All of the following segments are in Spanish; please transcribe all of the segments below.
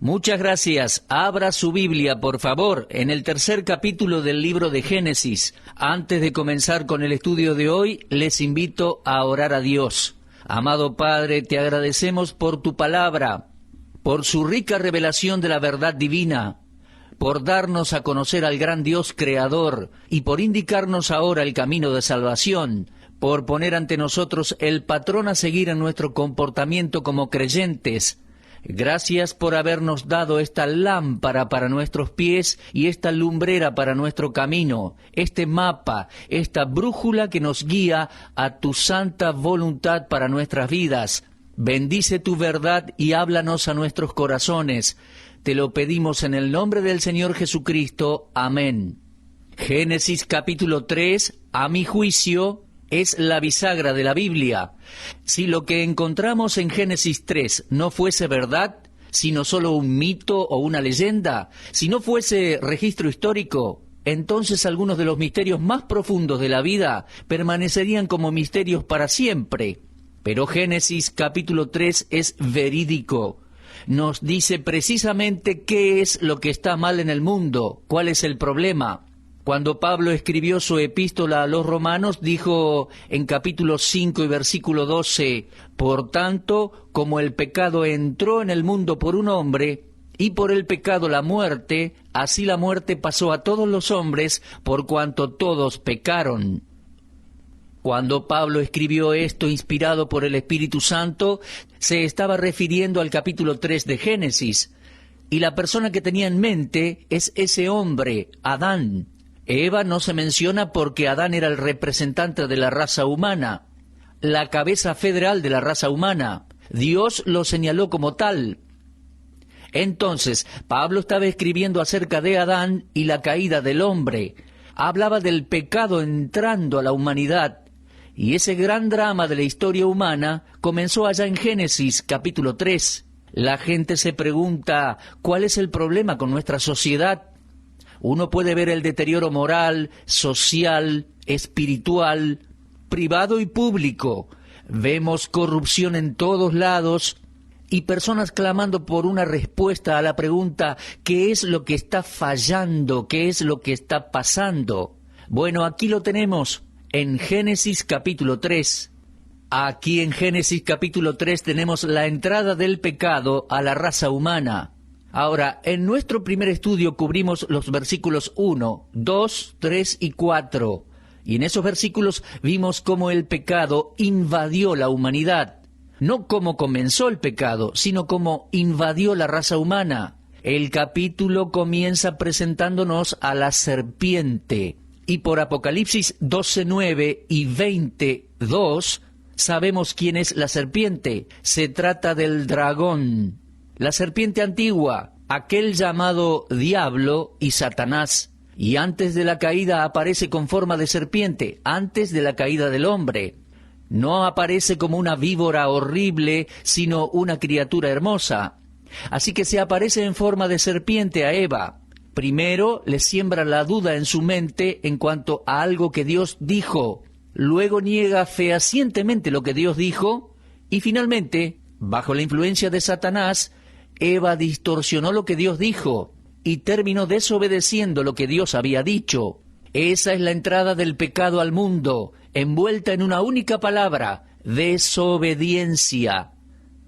Muchas gracias. Abra su Biblia, por favor, en el tercer capítulo del libro de Génesis. Antes de comenzar con el estudio de hoy, les invito a orar a Dios. Amado Padre, te agradecemos por tu palabra, por su rica revelación de la verdad divina, por darnos a conocer al gran Dios creador y por indicarnos ahora el camino de salvación, por poner ante nosotros el patrón a seguir en nuestro comportamiento como creyentes. Gracias por habernos dado esta lámpara para nuestros pies y esta lumbrera para nuestro camino, este mapa, esta brújula que nos guía a tu santa voluntad para nuestras vidas. Bendice tu verdad y háblanos a nuestros corazones. Te lo pedimos en el nombre del Señor Jesucristo. Amén. Génesis capítulo 3, a mi juicio, es la bisagra de la Biblia. Si lo que encontramos en Génesis 3 no fuese verdad, sino solo un mito o una leyenda, si no fuese registro histórico, entonces algunos de los misterios más profundos de la vida permanecerían como misterios para siempre. Pero Génesis capítulo 3 es verídico. Nos dice precisamente qué es lo que está mal en el mundo, cuál es el problema. Cuando Pablo escribió su epístola a los romanos, dijo en capítulo 5 y versículo 12, «Por tanto, como el pecado entró en el mundo por un hombre, y por el pecado la muerte, así la muerte pasó a todos los hombres, por cuanto todos pecaron». Cuando Pablo escribió esto inspirado por el Espíritu Santo, se estaba refiriendo al capítulo 3 de Génesis, y la persona que tenía en mente es ese hombre, Adán. Eva no se menciona porque Adán era el representante de la raza humana, la cabeza federal de la raza humana. Dios lo señaló como tal. Entonces, Pablo estaba escribiendo acerca de Adán y la caída del hombre. Hablaba del pecado entrando a la humanidad. Y ese gran drama de la historia humana comenzó allá en Génesis capítulo 3. La gente se pregunta, ¿cuál es el problema con nuestra sociedad? Uno puede ver el deterioro moral, social, espiritual, privado y público. Vemos corrupción en todos lados y personas clamando por una respuesta a la pregunta, ¿qué es lo que está fallando? ¿Qué es lo que está pasando? Bueno, aquí lo tenemos en Génesis capítulo 3. Aquí en Génesis capítulo 3 tenemos la entrada del pecado a la raza humana. Ahora, en nuestro primer estudio cubrimos los versículos 1, 2, 3 y 4. Y en esos versículos vimos cómo el pecado invadió la humanidad. No cómo comenzó el pecado, sino cómo invadió la raza humana. El capítulo comienza presentándonos a la serpiente. Y por Apocalipsis 12:9 y 20:2 sabemos quién es la serpiente. Se trata del dragón. La serpiente antigua, aquel llamado Diablo y Satanás, y antes de la caída aparece con forma de serpiente, antes de la caída del hombre. No aparece como una víbora horrible, sino una criatura hermosa. Así que se aparece en forma de serpiente a Eva. Primero le siembra la duda en su mente en cuanto a algo que Dios dijo. Luego niega fehacientemente lo que Dios dijo. Y finalmente, bajo la influencia de Satanás, Eva distorsionó lo que Dios dijo y terminó desobedeciendo lo que Dios había dicho. Esa es la entrada del pecado al mundo, envuelta en una única palabra, desobediencia.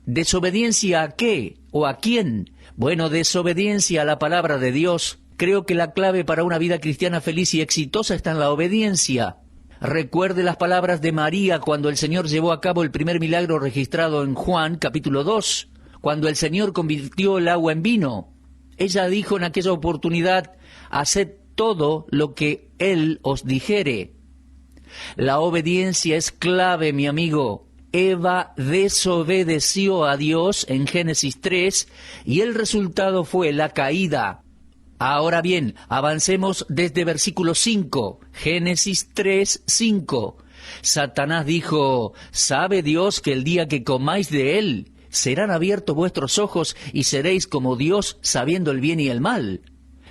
¿Desobediencia a qué? ¿O a quién? Bueno, desobediencia a la palabra de Dios. Creo que la clave para una vida cristiana feliz y exitosa está en la obediencia. Recuerde las palabras de María cuando el Señor llevó a cabo el primer milagro registrado en Juan, capítulo 2. Cuando el Señor convirtió el agua en vino, ella dijo en aquella oportunidad, «Haced todo lo que Él os dijere». La obediencia es clave, mi amigo. Eva desobedeció a Dios en Génesis 3 y el resultado fue la caída. Ahora bien, avancemos desde versículo 5, Génesis 3, 5. Satanás dijo, «¿Sabe Dios que el día que comáis de él, serán abiertos vuestros ojos y seréis como Dios sabiendo el bien y el mal?»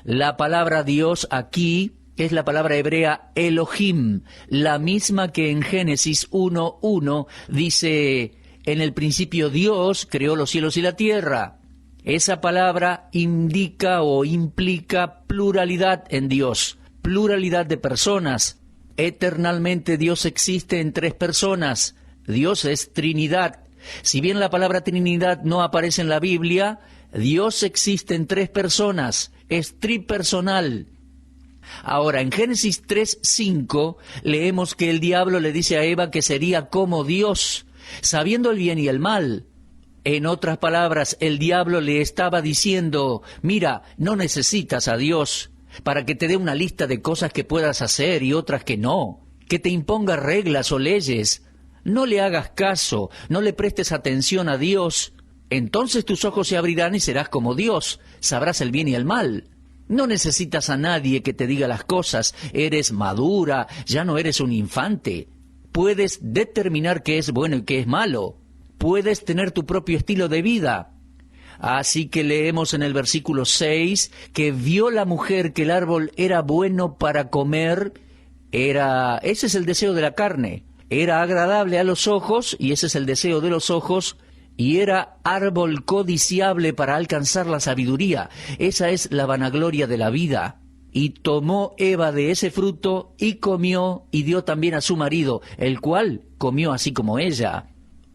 La palabra Dios aquí es la palabra hebrea Elohim, la misma que en Génesis 1:1 dice, «En el principio Dios creó los cielos y la tierra». Esa palabra indica o implica pluralidad en Dios, pluralidad de personas. Eternalmente Dios existe en tres personas. Dios es Trinidad. Si bien la palabra Trinidad no aparece en la Biblia, Dios existe en tres personas, es tripersonal. Ahora, en Génesis 3:5 leemos que el diablo le dice a Eva que sería como Dios, sabiendo el bien y el mal. En otras palabras, el diablo le estaba diciendo, mira, no necesitas a Dios para que te dé una lista de cosas que puedas hacer y otras que no, que te imponga reglas o leyes. No le hagas caso, no le prestes atención a Dios. Entonces tus ojos se abrirán y serás como Dios, sabrás el bien y el mal. No necesitas a nadie que te diga las cosas, eres madura, ya no eres un infante. Puedes determinar qué es bueno y qué es malo. Puedes tener tu propio estilo de vida. Así que leemos en el versículo 6 que vio la mujer que el árbol era bueno para comer. Ese es el deseo de la carne. Era agradable a los ojos, y ese es el deseo de los ojos, y era árbol codiciable para alcanzar la sabiduría. Esa es la vanagloria de la vida. Y tomó Eva de ese fruto y comió, y dio también a su marido, el cual comió así como ella.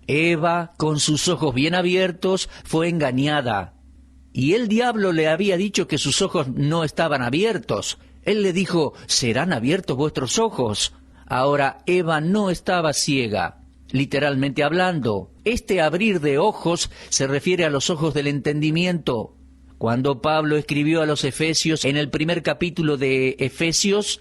Eva, con sus ojos bien abiertos, fue engañada. Y el diablo le había dicho que sus ojos no estaban abiertos. Él le dijo, serán abiertos vuestros ojos. Ahora, Eva no estaba ciega, literalmente hablando. Este abrir de ojos se refiere a los ojos del entendimiento. Cuando Pablo escribió a los Efesios, en el primer capítulo de Efesios,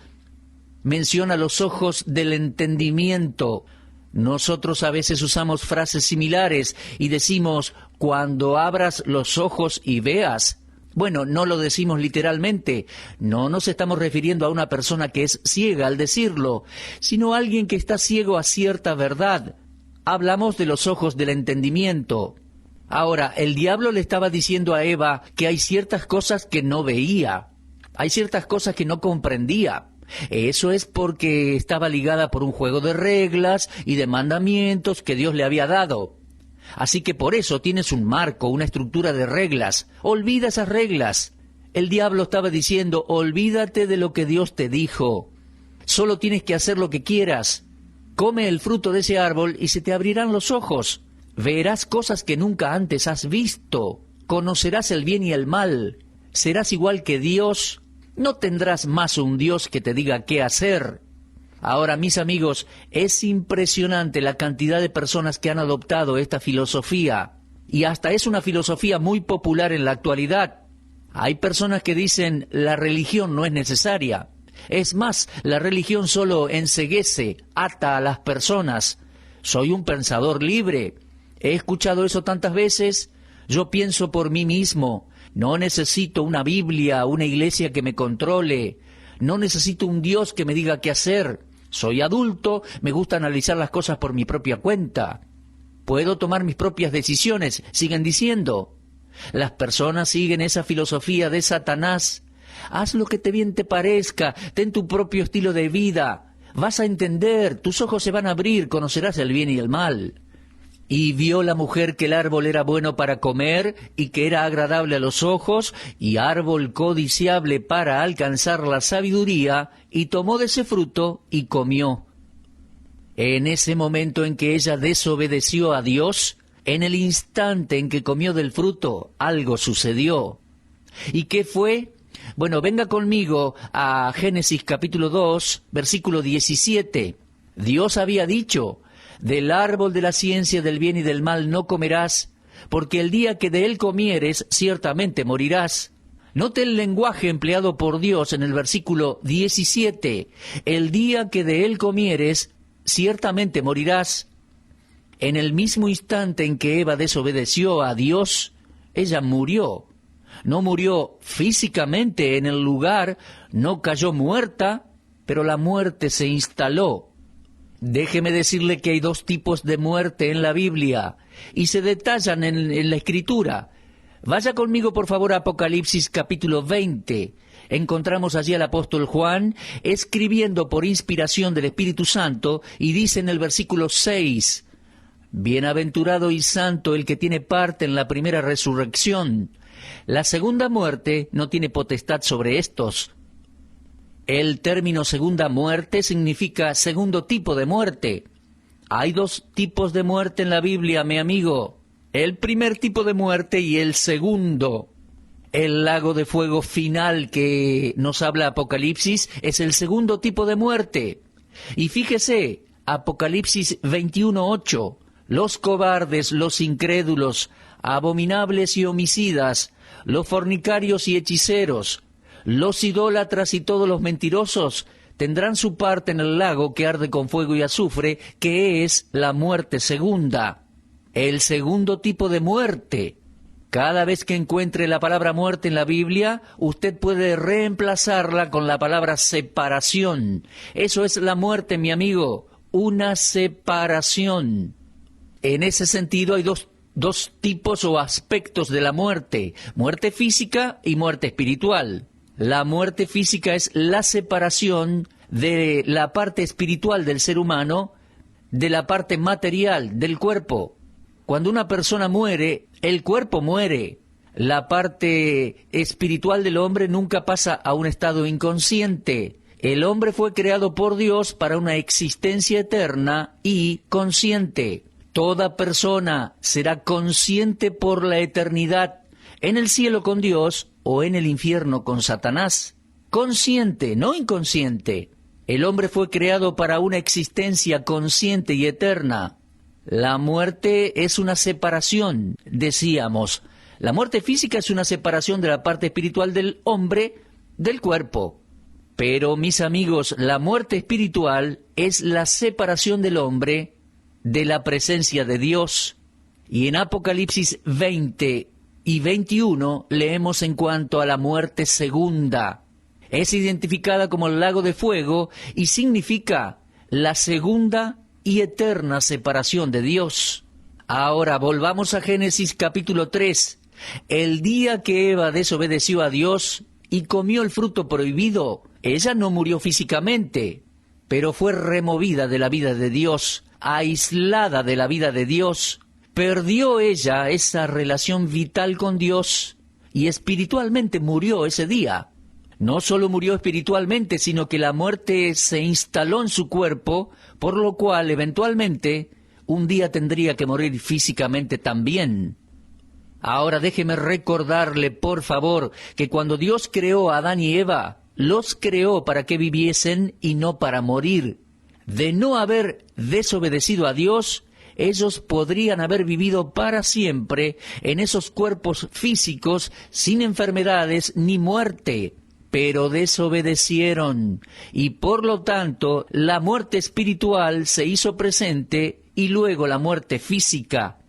menciona los ojos del entendimiento. Nosotros a veces usamos frases similares y decimos, cuando abras los ojos y veas. Bueno, no lo decimos literalmente, no nos estamos refiriendo a una persona que es ciega al decirlo, sino a alguien que está ciego a cierta verdad. Hablamos de los ojos del entendimiento. Ahora, el diablo le estaba diciendo a Eva que hay ciertas cosas que no veía, hay ciertas cosas que no comprendía. Eso es porque estaba ligada por un juego de reglas y de mandamientos que Dios le había dado. Así que por eso tienes un marco, una estructura de reglas. Olvida esas reglas. El diablo estaba diciendo, olvídate de lo que Dios te dijo. Solo tienes que hacer lo que quieras. Come el fruto de ese árbol y se te abrirán los ojos. Verás cosas que nunca antes has visto. Conocerás el bien y el mal. Serás igual que Dios. No tendrás más un Dios que te diga qué hacer. Ahora, mis amigos, es impresionante la cantidad de personas que han adoptado esta filosofía. Y hasta es una filosofía muy popular en la actualidad. Hay personas que dicen, la religión no es necesaria. Es más, la religión solo enceguece, ata a las personas. Soy un pensador libre. He escuchado eso tantas veces. Yo pienso por mí mismo. No necesito una Biblia, una iglesia que me controle. No necesito un Dios que me diga qué hacer. Soy adulto, me gusta analizar las cosas por mi propia cuenta. Puedo tomar mis propias decisiones, siguen diciendo. Las personas siguen esa filosofía de Satanás. Haz lo que bien te parezca, ten tu propio estilo de vida. Vas a entender, tus ojos se van a abrir, conocerás el bien y el mal. Y vio la mujer que el árbol era bueno para comer, y que era agradable a los ojos, y árbol codiciable para alcanzar la sabiduría, y tomó de ese fruto y comió. En ese momento en que ella desobedeció a Dios, en el instante en que comió del fruto, algo sucedió. ¿Y qué fue? Bueno, venga conmigo a Génesis capítulo 2, versículo 17. Dios había dicho, del árbol de la ciencia del bien y del mal no comerás, porque el día que de él comieres, ciertamente morirás. Note el lenguaje empleado por Dios en el versículo 17. El día que de él comieres, ciertamente morirás. En el mismo instante en que Eva desobedeció a Dios, ella murió. No murió físicamente en el lugar, no cayó muerta, pero la muerte se instaló. Déjeme decirle que hay dos tipos de muerte en la Biblia, y se detallan en la Escritura. Vaya conmigo, por favor, a Apocalipsis capítulo 20. Encontramos allí al apóstol Juan escribiendo por inspiración del Espíritu Santo, y dice en el versículo 6, Bienaventurado y santo el que tiene parte en la primera resurrección. La segunda muerte no tiene potestad sobre estos. El término segunda muerte significa segundo tipo de muerte. Hay dos tipos de muerte en la Biblia, mi amigo. El primer tipo de muerte y el segundo. El lago de fuego final que nos habla Apocalipsis es el segundo tipo de muerte. Y fíjese, Apocalipsis 21:8, los cobardes, los incrédulos, abominables y homicidas, los fornicarios y hechiceros, los idólatras y todos los mentirosos tendrán su parte en el lago que arde con fuego y azufre, que es la muerte segunda. El segundo tipo de muerte. Cada vez que encuentre la palabra muerte en la Biblia, usted puede reemplazarla con la palabra separación. Eso es la muerte, mi amigo, una separación. En ese sentido hay dos tipos o aspectos de la muerte: muerte física y muerte espiritual. La muerte física es la separación de la parte espiritual del ser humano de la parte material del cuerpo. Cuando una persona muere, el cuerpo muere. La parte espiritual del hombre nunca pasa a un estado inconsciente. El hombre fue creado por Dios para una existencia eterna y consciente. Toda persona será consciente por la eternidad, en el cielo con Dios o en el infierno con Satanás. Consciente, no inconsciente. El hombre fue creado para una existencia consciente y eterna. La muerte es una separación, decíamos. La muerte física es una separación de la parte espiritual del hombre del cuerpo. Pero, mis amigos, la muerte espiritual es la separación del hombre de la presencia de Dios. Y en Apocalipsis 20 y 21 leemos en cuanto a la muerte segunda. Es identificada como el lago de fuego y significa la segunda y eterna separación de Dios. Ahora volvamos a Génesis capítulo 3. El día que Eva desobedeció a Dios y comió el fruto prohibido, ella no murió físicamente, pero fue removida de la vida de Dios, aislada de la vida de Dios. Perdió ella esa relación vital con Dios y espiritualmente murió ese día. No solo murió espiritualmente, sino que la muerte se instaló en su cuerpo, por lo cual eventualmente un día tendría que morir físicamente también. Ahora déjeme recordarle, por favor, que cuando Dios creó a Adán y Eva, los creó para que viviesen y no para morir. De no haber desobedecido a Dios, ellos podrían haber vivido para siempre en esos cuerpos físicos sin enfermedades ni muerte. Pero desobedecieron, y por lo tanto la muerte espiritual se hizo presente y luego la muerte física.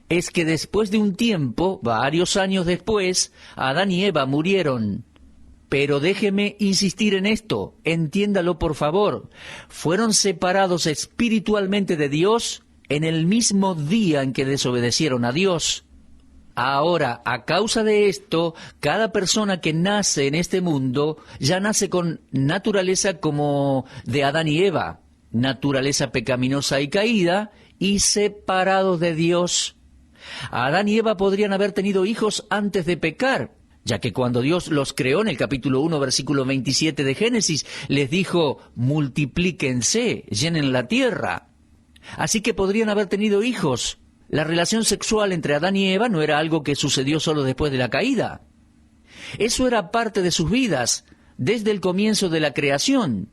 Es que después de un tiempo, varios años después, Adán y Eva murieron. Pero déjeme insistir en esto, entiéndalo por favor. Fueron separados espiritualmente de Dios en el mismo día en que desobedecieron a Dios. Ahora, a causa de esto, cada persona que nace en este mundo ya nace con naturaleza como de Adán y Eva, naturaleza pecaminosa y caída, y separados de Dios. Adán y Eva podrían haber tenido hijos antes de pecar, ya que cuando Dios los creó en el capítulo 1, versículo 27 de Génesis, les dijo: multiplíquense, llenen la tierra. Así que podrían haber tenido hijos. La relación sexual entre Adán y Eva no era algo que sucedió solo después de la caída. Eso era parte de sus vidas, desde el comienzo de la creación.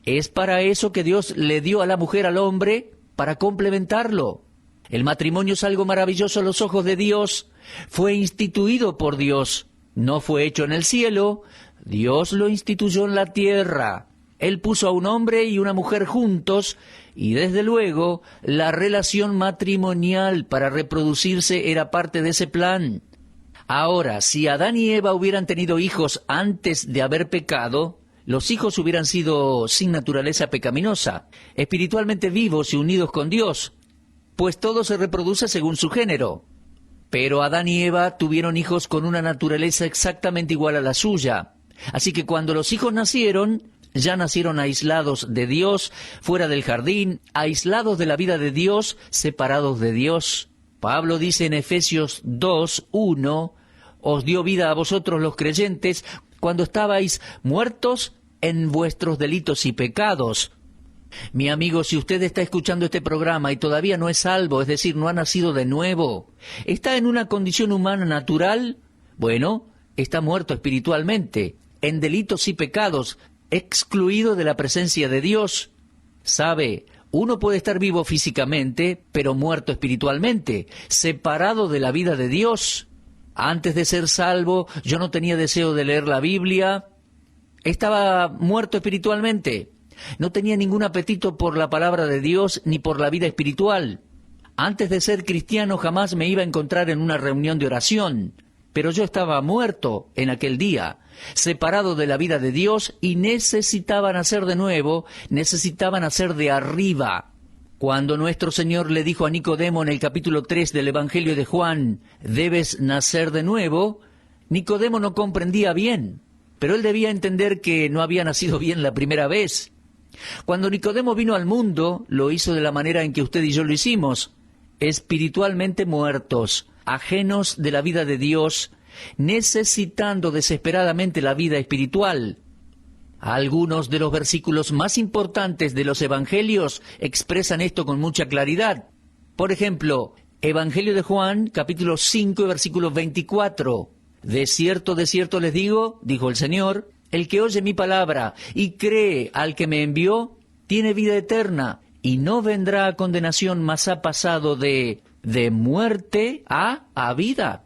Es para eso que Dios le dio a la mujer al hombre, para complementarlo. El matrimonio es algo maravilloso a los ojos de Dios. Fue instituido por Dios. No fue hecho en el cielo. Dios lo instituyó en la tierra. Él puso a un hombre y una mujer juntos, y desde luego la relación matrimonial para reproducirse era parte de ese plan. Ahora, si Adán y Eva hubieran tenido hijos antes de haber pecado, los hijos hubieran sido sin naturaleza pecaminosa, espiritualmente vivos y unidos con Dios, pues todo se reproduce según su género. Pero Adán y Eva tuvieron hijos con una naturaleza exactamente igual a la suya. Así que cuando los hijos nacieron, ya nacieron aislados de Dios, fuera del jardín, aislados de la vida de Dios, separados de Dios. Pablo dice en Efesios 2:1, os dio vida a vosotros los creyentes cuando estabais muertos en vuestros delitos y pecados. Mi amigo, si usted está escuchando este programa y todavía no es salvo, es decir, no ha nacido de nuevo, está en una condición humana natural, bueno, está muerto espiritualmente, en delitos y pecados, excluido de la presencia de Dios. ¿Sabe? Uno puede estar vivo físicamente, pero muerto espiritualmente, separado de la vida de Dios. Antes de ser salvo, yo no tenía deseo de leer la Biblia, estaba muerto espiritualmente. No tenía ningún apetito por la palabra de Dios ni por la vida espiritual. Antes de ser cristiano jamás me iba a encontrar en una reunión de oración, pero yo estaba muerto en aquel día, separado de la vida de Dios y necesitaba nacer de nuevo, necesitaba nacer de arriba. Cuando nuestro Señor le dijo a Nicodemo en el capítulo 3 del Evangelio de Juan, debes nacer de nuevo, Nicodemo no comprendía bien, pero él debía entender que no había nacido bien la primera vez. Cuando Nicodemo vino al mundo, lo hizo de la manera en que usted y yo lo hicimos, espiritualmente muertos, ajenos de la vida de Dios, necesitando desesperadamente la vida espiritual. Algunos de los versículos más importantes de los evangelios expresan esto con mucha claridad. Por ejemplo, Evangelio de Juan, capítulo 5, versículo 24. De cierto les digo, dijo el Señor, el que oye mi palabra y cree al que me envió, tiene vida eterna, y no vendrá a condenación, mas ha pasado de muerte a vida.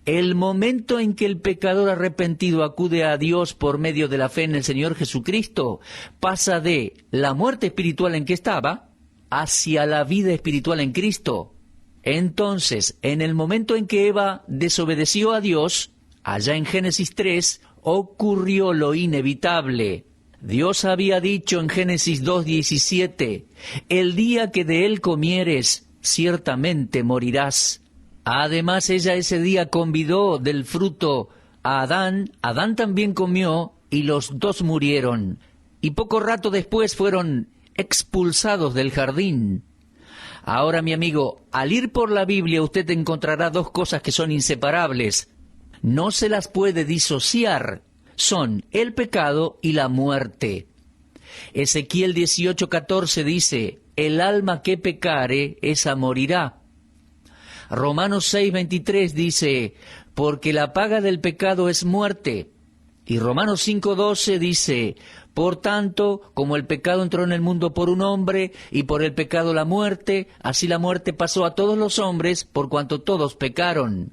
El momento en que el pecador arrepentido acude a Dios por medio de la fe en el Señor Jesucristo, pasa de la muerte espiritual en que estaba hacia la vida espiritual en Cristo. Entonces, en el momento en que Eva desobedeció a Dios, allá en Génesis 3, ocurrió lo inevitable. Dios había dicho en Génesis 2:17, el día que de él comieres, ciertamente morirás. Además, ella ese día convidó del fruto a Adán. Adán también comió y los dos murieron. Y poco rato después fueron expulsados del jardín. Ahora, mi amigo, al ir por la Biblia usted encontrará dos cosas que son inseparables. No se las puede disociar. Son el pecado y la muerte. Ezequiel 18:14 dice, el alma que pecare, esa morirá. Romanos 6:23 dice, porque la paga del pecado es muerte. Y Romanos 5:12 dice, por tanto, como el pecado entró en el mundo por un hombre, y por el pecado la muerte, así la muerte pasó a todos los hombres, por cuanto todos pecaron.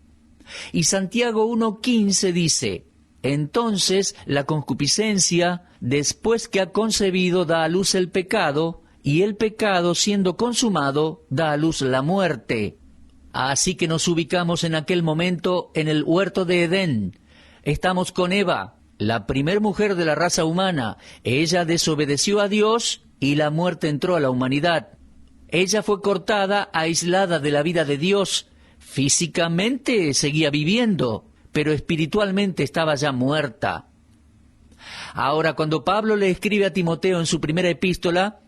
Y Santiago 1:15 dice, entonces la concupiscencia, después que ha concebido, da a luz el pecado, y el pecado, siendo consumado, da a luz la muerte. Así que nos ubicamos en aquel momento en el huerto de Edén. Estamos con Eva, la primer mujer de la raza humana. Ella desobedeció a Dios y la muerte entró a la humanidad. Ella fue cortada, aislada de la vida de Dios. Físicamente seguía viviendo, pero espiritualmente estaba ya muerta. Ahora, cuando Pablo le escribe a Timoteo en su primera epístola,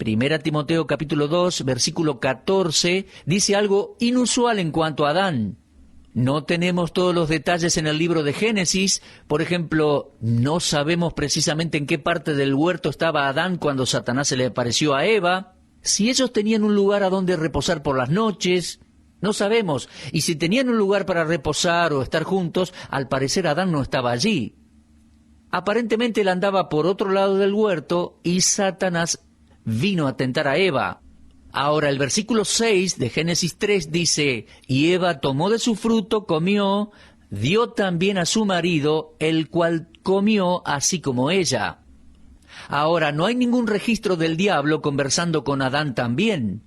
1 Timoteo capítulo 2, versículo 14, dice algo inusual en cuanto a Adán. No tenemos todos los detalles en el libro de Génesis. Por ejemplo, no sabemos precisamente en qué parte del huerto estaba Adán cuando Satanás se le apareció a Eva. Si ellos tenían un lugar a donde reposar por las noches, no sabemos. Y si tenían un lugar para reposar o estar juntos, al parecer Adán no estaba allí. Aparentemente él andaba por otro lado del huerto y Satanás vino a tentar a Eva. Ahora el versículo 6 de Génesis 3 dice, y Eva tomó de su fruto, comió, dio también a su marido, el cual comió así como ella. Ahora no hay ningún registro del diablo conversando con Adán también.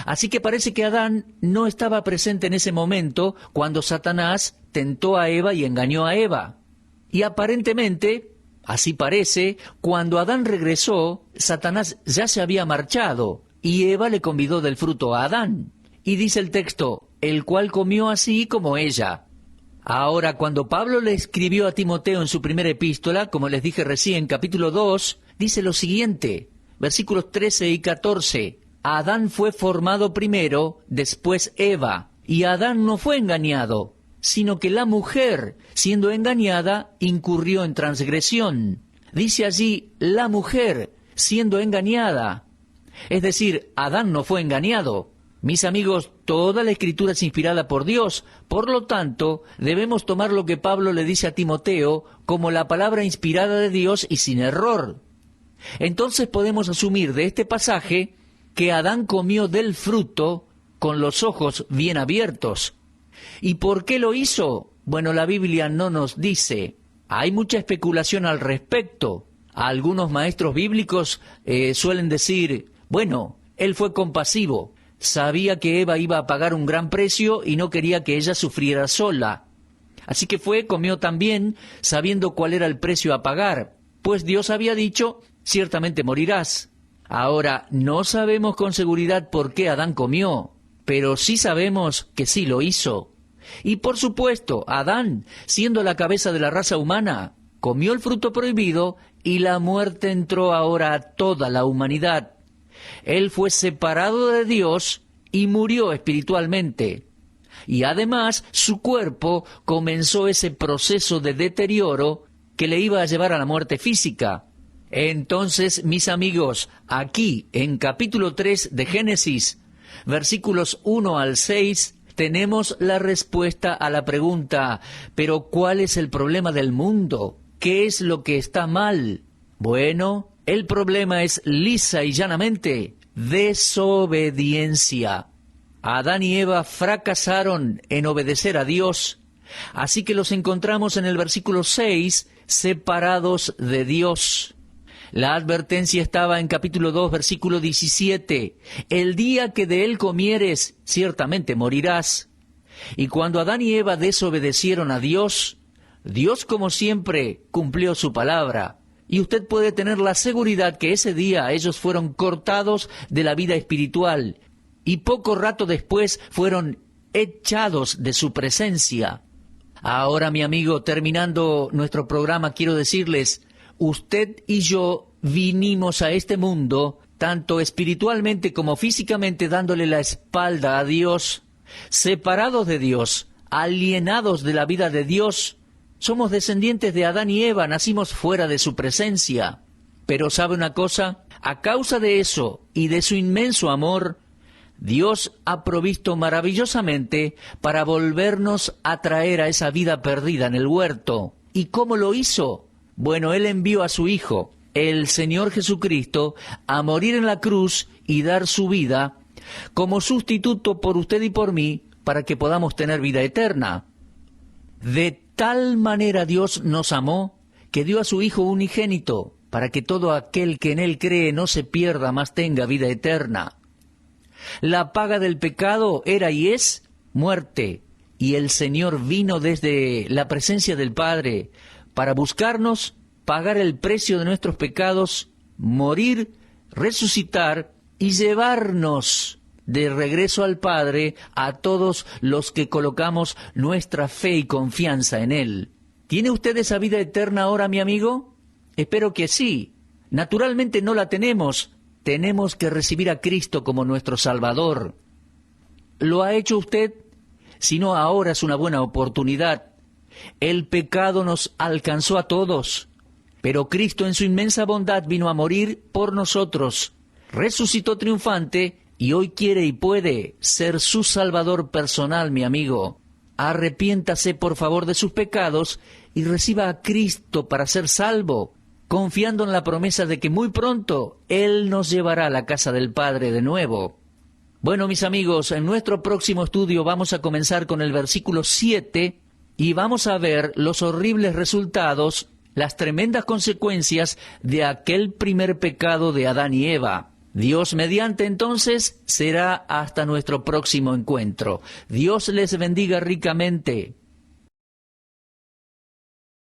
Así que parece que Adán no estaba presente en ese momento cuando Satanás tentó a Eva y engañó a Eva. Y aparentemente, así parece, cuando Adán regresó, Satanás ya se había marchado y Eva le convidó del fruto a Adán. Y dice el texto, el cual comió así como ella. Ahora, cuando Pablo le escribió a Timoteo en su primera epístola, como les dije recién, capítulo 2, dice lo siguiente, versículos 13 y 14. Adán fue formado primero, después Eva, y Adán no fue engañado, sino que la mujer, siendo engañada, incurrió en transgresión. Dice allí, la mujer, siendo engañada. Es decir, Adán no fue engañado. Mis amigos, toda la Escritura es inspirada por Dios, por lo tanto, debemos tomar lo que Pablo le dice a Timoteo como la palabra inspirada de Dios y sin error. Entonces podemos asumir de este pasaje que Adán comió del fruto con los ojos bien abiertos. ¿Y por qué lo hizo? Bueno, la Biblia no nos dice. Hay mucha especulación al respecto. Algunos maestros bíblicos suelen decir, bueno, él fue compasivo. Sabía que Eva iba a pagar un gran precio y no quería que ella sufriera sola. Así que comió también, sabiendo cuál era el precio a pagar, pues Dios había dicho, ciertamente morirás. Ahora, no sabemos con seguridad por qué Adán comió, pero sí sabemos que sí lo hizo. Y por supuesto, Adán, siendo la cabeza de la raza humana, comió el fruto prohibido y la muerte entró ahora a toda la humanidad. Él fue separado de Dios y murió espiritualmente. Y además su cuerpo comenzó ese proceso de deterioro que le iba a llevar a la muerte física. Entonces, mis amigos, aquí en capítulo 3 de Génesis, versículos 1 al 6, tenemos la respuesta a la pregunta, ¿pero cuál es el problema del mundo? ¿Qué es lo que está mal? Bueno, el problema es lisa y llanamente desobediencia. Adán y Eva fracasaron en obedecer a Dios, así que los encontramos en el versículo 6, separados de Dios. La advertencia estaba en capítulo 2, versículo 17. El día que de él comieres, ciertamente morirás. Y cuando Adán y Eva desobedecieron a Dios, Dios, como siempre, cumplió su palabra. Y usted puede tener la seguridad que ese día ellos fueron cortados de la vida espiritual. Y poco rato después fueron echados de su presencia. Ahora, mi amigo, terminando nuestro programa, quiero decirles, usted y yo vinimos a este mundo, tanto espiritualmente como físicamente, dándole la espalda a Dios, separados de Dios, alienados de la vida de Dios. Somos descendientes de Adán y Eva, nacimos fuera de su presencia. Pero ¿sabe una cosa? A causa de eso y de su inmenso amor, Dios ha provisto maravillosamente para volvernos a traer a esa vida perdida en el huerto. ¿Y cómo lo hizo? Bueno, Él envió a su Hijo, el Señor Jesucristo, a morir en la cruz y dar su vida como sustituto por usted y por mí, para que podamos tener vida eterna. De tal manera Dios nos amó, que dio a su Hijo unigénito, para que todo aquel que en Él cree no se pierda, mas tenga vida eterna. La paga del pecado era y es muerte, y el Señor vino desde la presencia del Padre para buscarnos, pagar el precio de nuestros pecados, morir, resucitar y llevarnos de regreso al Padre a todos los que colocamos nuestra fe y confianza en Él. ¿Tiene usted esa vida eterna ahora, mi amigo? Espero que sí. Naturalmente no la tenemos. Tenemos que recibir a Cristo como nuestro Salvador. ¿Lo ha hecho usted? Si no, ahora es una buena oportunidad. El pecado nos alcanzó a todos, pero Cristo en su inmensa bondad vino a morir por nosotros, resucitó triunfante y hoy quiere y puede ser su Salvador personal, mi amigo. Arrepiéntase por favor de sus pecados y reciba a Cristo para ser salvo, confiando en la promesa de que muy pronto Él nos llevará a la casa del Padre de nuevo. Bueno, mis amigos, en nuestro próximo estudio vamos a comenzar con el versículo 7 y vamos a ver los horribles resultados, las tremendas consecuencias de aquel primer pecado de Adán y Eva. Dios mediante, entonces, será hasta nuestro próximo encuentro. Dios les bendiga ricamente.